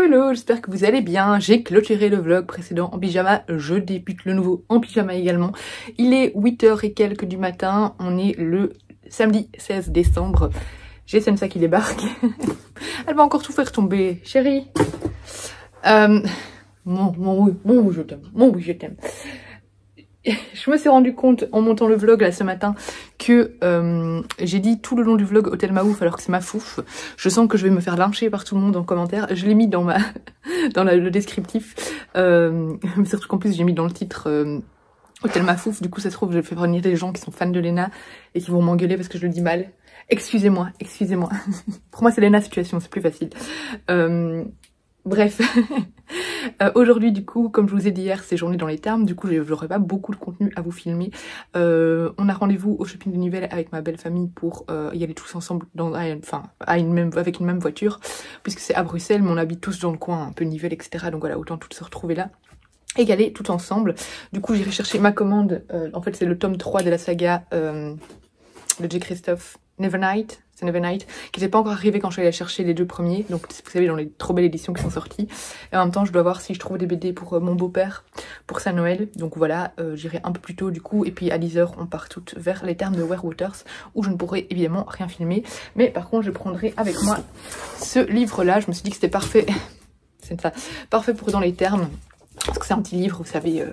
Hello, j'espère que vous allez bien. J'ai clôturé le vlog précédent en pyjama, je débute le nouveau en pyjama également. Il est 8h et quelques du matin, on est le samedi 16 décembre. J'ai Sensa qui débarque. Elle va encore tout faire tomber, chérie. Mon je t'aime, mon je t'aime. Je me suis rendu compte en montant le vlog là ce matin que j'ai dit tout le long du vlog Hôtel Maouf alors que c'est ma fouf. Je sens que je vais me faire lyncher par tout le monde en commentaire. Je l'ai mis dans le descriptif. Mais surtout qu'en plus j'ai mis dans le titre Hôtel Mafouf. Du coup ça se trouve je vais faire venir des gens qui sont fans de Lena et qui vont m'engueuler parce que je le dis mal. Excusez-moi, excusez-moi. Pour moi c'est Lena situation, c'est plus facile. Bref, aujourd'hui du coup, comme je vous ai dit hier, c'est journée dans les termes, du coup j'aurai pas beaucoup de contenu à vous filmer. On a rendez-vous au shopping de Nivelles avec ma belle famille pour y aller tous ensemble avec une même voiture, puisque c'est à Bruxelles, mais on habite tous dans le coin, un peu Nivelles, etc. Donc voilà, autant toutes se retrouver là et y aller tout ensemble. Du coup j'irai chercher ma commande, en fait c'est le tome 3 de la saga de J. Christophe, Nevernight. C'est Nevernight, qui n'était pas encore arrivé quand je suis allée chercher les deux premiers, donc vous savez dans les trop belles éditions qui sont sorties. Et en même temps je dois voir si je trouve des BD pour mon beau-père, pour sa Noël. Donc voilà, j'irai un peu plus tôt du coup, et puis à 10h on part toutes vers les termes de Werewaters, où je ne pourrai évidemment rien filmer. Mais par contre je prendrai avec moi ce livre là, je me suis dit que c'était parfait, c'est ça, parfait pour dans les termes. Parce que c'est un petit livre, vous savez,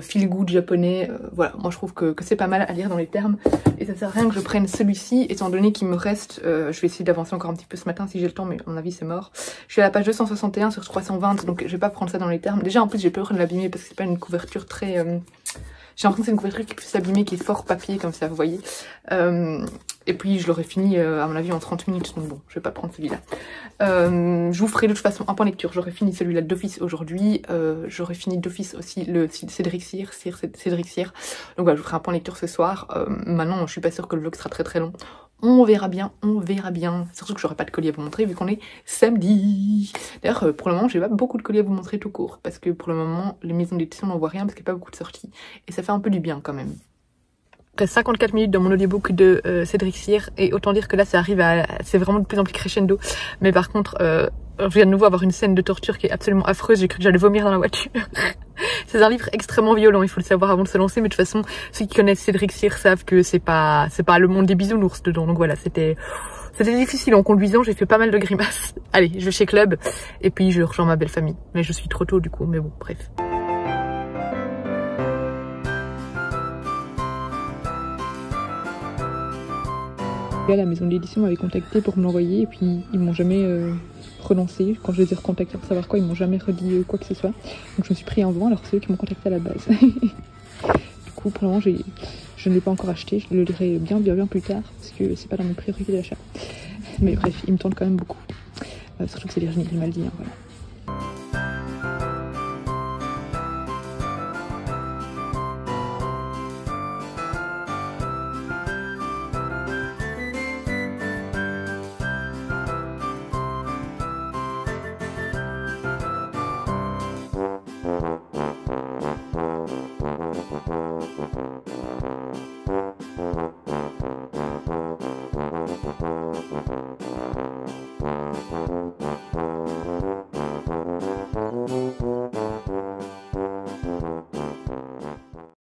feel good japonais, voilà, moi je trouve que c'est pas mal à lire dans les termes. Et ça sert à rien que je prenne celui-ci, étant donné qu'il me reste, je vais essayer d'avancer encore un petit peu ce matin si j'ai le temps, mais à mon avis c'est mort. Je suis à la page 261 sur 320, donc je vais pas prendre ça dans les termes. Déjà en plus j'ai peur de l'abîmer parce que c'est pas une couverture très... J'ai l'impression que c'est une couverture qui peut s'abîmer, qui est fort papier comme ça, vous voyez. Et puis je l'aurai fini à mon avis en 30 minutes, donc bon, je vais pas prendre celui-là. Je vous ferai de toute façon un point lecture, j'aurai fini celui-là d'office aujourd'hui, j'aurai fini d'office aussi le Cédric Cyr. Donc voilà, je vous ferai un point lecture ce soir. Maintenant, je suis pas sûre que le vlog sera très très long. On verra bien, on verra bien. Surtout que j'aurai pas de colis à vous montrer vu qu'on est samedi. D'ailleurs, pour le moment, j'ai pas beaucoup de colis à vous montrer tout court. Parce que pour le moment, les maisons d'édition n'en voient rien parce qu'il n'y a pas beaucoup de sorties. Et ça fait un peu du bien quand même. Après 54 minutes dans mon audiobook de Cédric Cyr. Et autant dire que là, ça arrive à... C'est vraiment de plus en plus crescendo. Mais par contre, je viens de nouveau avoir une scène de torture qui est absolument affreuse. J'ai cru que j'allais vomir dans la voiture. C'est un livre extrêmement violent, il faut le savoir avant de se lancer, mais de toute façon, ceux qui connaissent Cédric Cyr savent que c'est pas le monde des bisounours dedans. Donc voilà, c'était difficile en conduisant, j'ai fait pas mal de grimaces. Allez, je vais chez Club, et puis je rejoins ma belle famille. Mais je suis trop tôt du coup, mais bon, bref. La maison d'édition m'avait contacté pour me l'envoyer, et puis ils m'ont jamais... relancé. Quand je les ai recontactés pour savoir quoi, ils m'ont jamais redit quoi que ce soit. Donc je me suis pris en vent alors que c'est eux qui m'ont contacté à la base. Du coup pour le moment je ne l'ai pas encore acheté, je le lirai bien plus tard parce que c'est pas dans mes priorités d'achat. Mais bref, il me tente quand même beaucoup. Surtout que c'est Virginie Grimaldi, hein, voilà.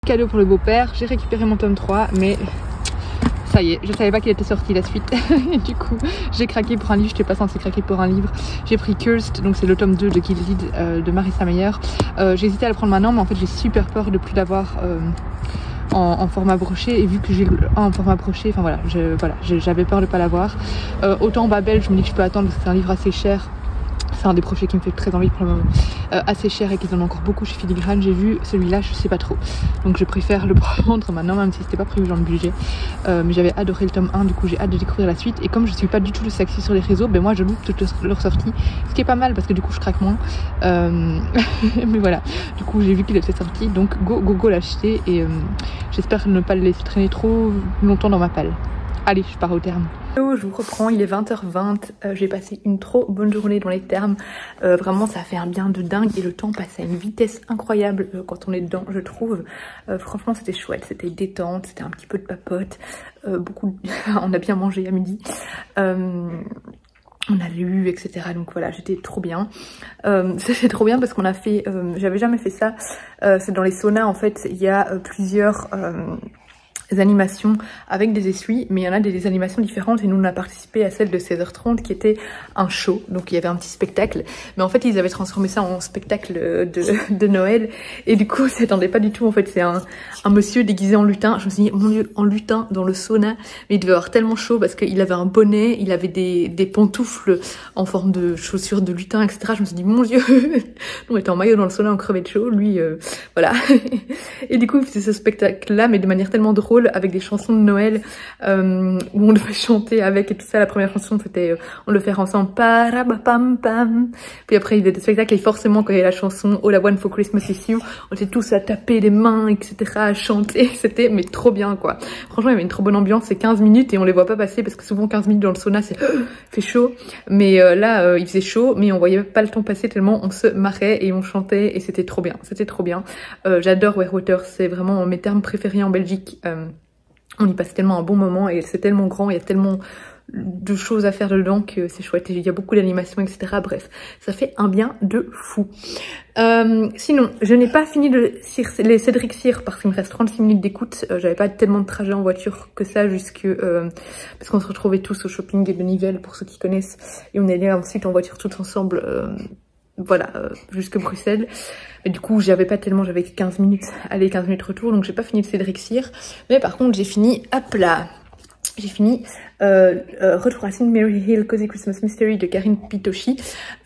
Cadeau pour le beau-père, j'ai récupéré mon tome 3, mais ça y est, je savais pas qu'il était sorti la suite. Et du coup, j'ai craqué pour un livre, je n'étais pas censée craquer pour un livre. J'ai pris Cursed, donc c'est le tome 2 de Gilded de Marissa Meyer. J'ai hésité à le prendre maintenant, mais en fait j'ai super peur de plus l'avoir en format broché, et vu que j'ai en format broché, enfin voilà, j'avais peur de pas l'avoir. Autant Babel, je me dis que je peux attendre parce que c'est un livre assez cher. C'est un des projets qui me fait très envie pour le moment. Assez cher et qu'ils en ont encore beaucoup chez Filigrane. J'ai vu celui-là, je sais pas trop. Donc je préfère le prendre maintenant, même si c'était pas prévu dans le budget. Mais j'avais adoré le tome 1, du coup j'ai hâte de découvrir la suite. Et comme je suis pas du tout sexy sur les réseaux, ben moi je loupe toutes leurs sorties. Ce qui est pas mal parce que du coup je craque moins. Mais voilà, du coup j'ai vu qu'il était sorti. Donc go l'acheter. Et j'espère ne pas le laisser traîner trop longtemps dans ma palle. Allez, je pars au terme. Hello, je vous reprends, il est 20h20, j'ai passé une trop bonne journée dans les termes, vraiment ça fait un bien de dingue et le temps passe à une vitesse incroyable quand on est dedans, je trouve. Franchement c'était chouette, c'était détente, c'était un petit peu de papote, on a bien mangé à midi. on a lu, etc. Donc voilà, j'étais trop bien. C'était trop bien parce qu'on a fait, j'avais jamais fait ça. C'est dans les saunas en fait, il y a plusieurs animations avec des essuies, mais il y en a des animations différentes et nous on a participé à celle de 16h30 qui était un show, donc il y avait un petit spectacle, mais en fait ils avaient transformé ça en spectacle de Noël et du coup on s'y attendait pas du tout. En fait c'est un monsieur déguisé en lutin, je me suis dit mon dieu, en lutin dans le sauna, mais il devait avoir tellement chaud parce qu'il avait un bonnet, il avait des pantoufles en forme de chaussures de lutin, etc. Je me suis dit mon dieu, nous on était en maillot dans le sauna, on crevait de chaud, lui voilà. Et du coup il faisait ce spectacle là mais de manière tellement drôle, avec des chansons de Noël où on devait chanter avec et tout ça. La première chanson c'était on le fait ensemble, parabapam pam. Puis après il y avait des spectacles et forcément quand il y avait la chanson All I Want for Christmas is You, on était tous à taper les mains, etc., à chanter. C'était mais trop bien quoi. Franchement il y avait une trop bonne ambiance. C'est 15 minutes et on les voit pas passer parce que souvent 15 minutes dans le sauna c'est fait chaud, mais là il faisait chaud mais on voyait pas le temps passer tellement on se marrait et on chantait et c'était trop bien. C'était trop bien. J'adore Werewater, c'est vraiment mes termes préférés en Belgique. On y passe tellement un bon moment et c'est tellement grand, il y a tellement de choses à faire dedans que c'est chouette. Il y a beaucoup d'animations, etc. Bref, ça fait un bien de fou. Sinon, je n'ai pas fini les Cédric Cyr parce qu'il me reste 36 minutes d'écoute. J'avais pas tellement de trajet en voiture que ça jusque... parce qu'on se retrouvait tous au shopping de Nivelles pour ceux qui connaissent. Et on allait ensuite en voiture tous ensemble... voilà, jusque Bruxelles. Et du coup, j'avais pas tellement, j'avais 15 minutes aller, 15 minutes retour, donc j'ai pas fini de Cédric Cyr. Mais par contre, j'ai fini à plat. J'ai fini Retour à St. Mary Hill, Cozy Christmas Mystery de Karine Pitochi,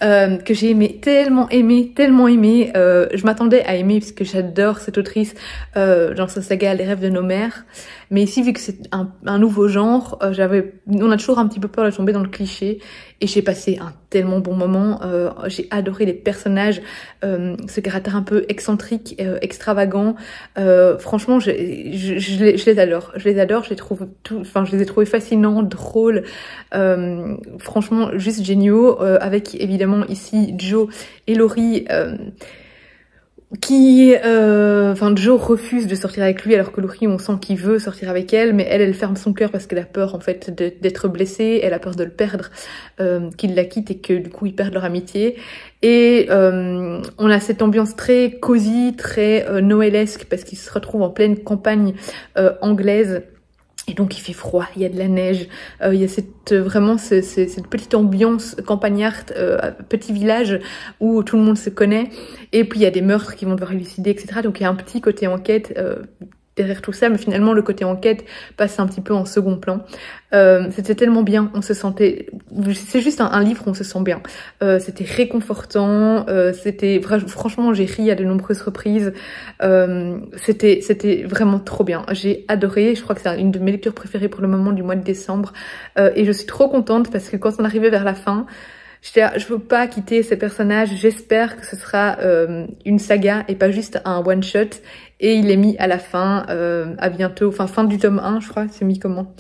que j'ai aimé, tellement aimé, tellement aimé. Je m'attendais à aimer parce que j'adore cette autrice dans sa saga Les rêves de nos mères. Mais ici, vu que c'est un nouveau genre, on a toujours un petit peu peur de tomber dans le cliché. Et j'ai passé un tellement bon moment. J'ai adoré les personnages, ce caractère un peu excentrique, extravagant. Franchement, je les adore. Je les adore. Je les trouve je les ai trouvés fascinants, drôles. Franchement, juste géniaux. Avec évidemment ici Joe et Laurie. Joe refuse de sortir avec lui alors que Laurie on sent qu'il veut sortir avec elle, mais elle ferme son cœur parce qu'elle a peur en fait d'être blessée, elle a peur de le perdre, qu'il la quitte et que du coup ils perdent leur amitié. Et on a cette ambiance très cosy, très noëlesque parce qu'ils se retrouvent en pleine campagne anglaise. Et donc il fait froid, il y a de la neige, il y a cette petite ambiance campagnarde, petit village où tout le monde se connaît. Et puis il y a des meurtres qui vont devoir élucider, etc. Donc il y a un petit côté enquête derrière tout ça, mais finalement le côté enquête passe un petit peu en second plan. C'était tellement bien, on se sentait... C'est juste un livre où on se sent bien. C'était réconfortant, franchement j'ai ri à de nombreuses reprises. C'était vraiment trop bien. J'ai adoré, je crois que c'est une de mes lectures préférées pour le moment du mois de décembre. Et je suis trop contente parce que quand on arrivait vers la fin, j'étais là, je veux pas quitter ces personnages, j'espère que ce sera une saga et pas juste un one shot. Et il est mis à la fin, à bientôt, fin du tome 1 je crois, c'est mis comment?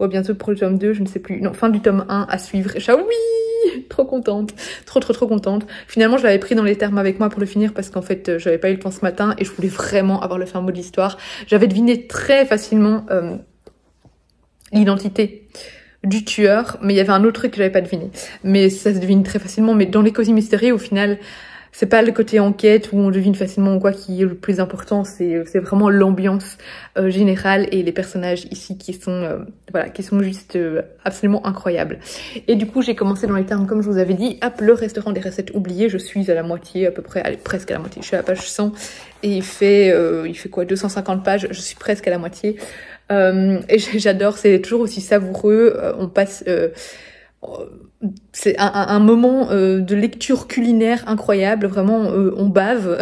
Ou bientôt pour le tome 2, je ne sais plus. Non, fin du tome 1 à suivre. Et je suis là, oui, trop contente, trop contente. Finalement je l'avais pris dans les termes avec moi pour le finir parce qu'en fait j'avais pas eu le temps ce matin et je voulais vraiment avoir le fin mot de l'histoire. J'avais deviné très facilement l'identité du tueur, mais il y avait un autre truc que j'avais pas deviné. Mais ça se devine très facilement, mais dans les Cozy Mystery, au final, c'est pas le côté enquête où on devine facilement quoi qui est le plus important, c'est vraiment l'ambiance générale et les personnages ici qui sont juste absolument incroyables. Et du coup, j'ai commencé dans les termes, comme je vous avais dit, hop, le restaurant des recettes oubliées. Je suis à la moitié, à peu près, allez, presque à la moitié. Je suis à la page 100 et il fait quoi, 250 pages, je suis presque à la moitié. Et j'adore, c'est toujours aussi savoureux, on passe... c'est un moment de lecture culinaire incroyable, vraiment on bave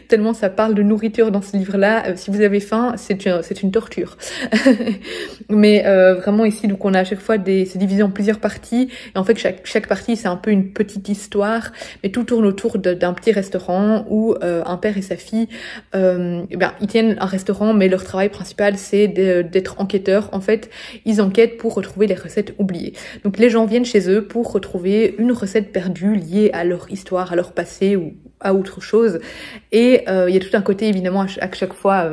tellement ça parle de nourriture dans ce livre-là. Si vous avez faim, c'est une torture. Mais vraiment ici, donc on a à chaque fois c'est divisé en plusieurs parties et en fait chaque partie c'est un peu une petite histoire, mais tout tourne autour d'un petit restaurant où un père et sa fille, ils tiennent un restaurant, mais leur travail principal c'est d'être enquêteurs. En fait, ils enquêtent pour retrouver les recettes oubliées. Donc les gens viennent chez eux pour retrouver une recette perdue liée à leur histoire, à leur passé ou à autre chose. Et il y a tout un côté évidemment à chaque fois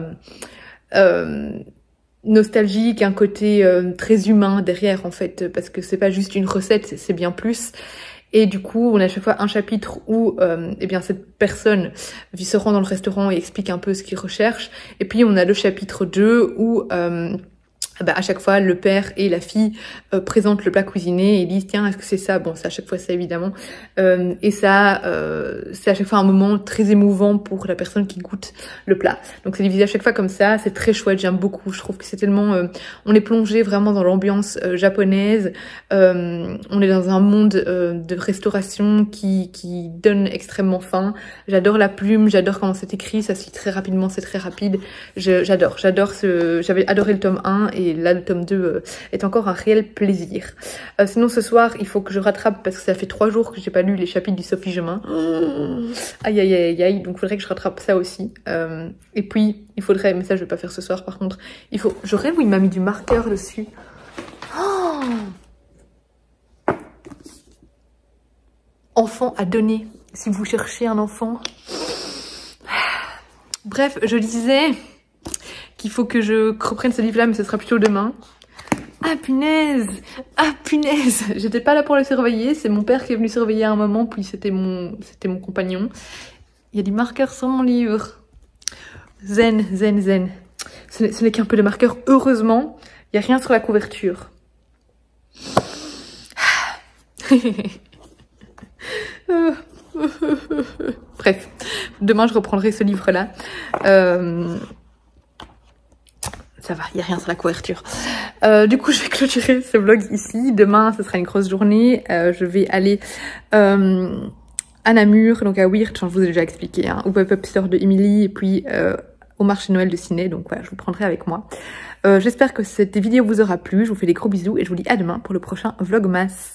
nostalgique, un côté très humain derrière en fait, parce que c'est pas juste une recette, c'est bien plus. Et du coup, on a à chaque fois un chapitre où eh bien cette personne se rend dans le restaurant et explique un peu ce qu'il recherche. Et puis on a le chapitre 2 où à chaque fois le père et la fille présentent le plat cuisiné et disent tiens est-ce que c'est ça, bon c'est à chaque fois ça évidemment, et ça c'est à chaque fois un moment très émouvant pour la personne qui goûte le plat. Donc c'est divisé à chaque fois comme ça, c'est très chouette, j'aime beaucoup, je trouve que c'est tellement on est plongé vraiment dans l'ambiance japonaise, on est dans un monde de restauration qui donne extrêmement faim. J'adore la plume, j'adore comment c'est écrit, ça se lit très rapidement, c'est très rapide, j'adore j'avais adoré le tome 1 et là le tome 2 est encore un réel plaisir. Sinon ce soir il faut que je rattrape parce que ça fait 3 jours que j'ai pas lu les chapitres du Sophie Gemin. Aïe aïe aïe aïe, donc il faudrait que je rattrape ça aussi. Et puis il faudrait, mais ça je vais pas faire ce soir par contre, il faut, je rêve où il m'a mis du marqueur dessus. Oh, enfant à donner, si vous cherchez un enfant. Bref, je disais qu'il faut que je reprenne ce livre-là, mais ce sera plutôt demain. Ah punaise! Ah punaise! J'étais pas là pour le surveiller, c'est mon père qui est venu surveiller à un moment, puis c'était mon compagnon. Il y a des marqueurs sur mon livre. Zen, zen, zen. Ce n'est qu'un peu de marqueurs, heureusement. Il n'y a rien sur la couverture. Bref, demain je reprendrai ce livre-là. Ça va, il n'y a rien sur la couverture. Du coup, je vais clôturer ce vlog ici. Demain, ce sera une grosse journée. Je vais aller à Namur, donc à Weird, je vous ai déjà expliqué, hein, au pop-up store de Emily, et puis au marché Noël de Ciné. Donc voilà, je vous prendrai avec moi. J'espère que cette vidéo vous aura plu. Je vous fais des gros bisous et je vous dis à demain pour le prochain Vlogmas.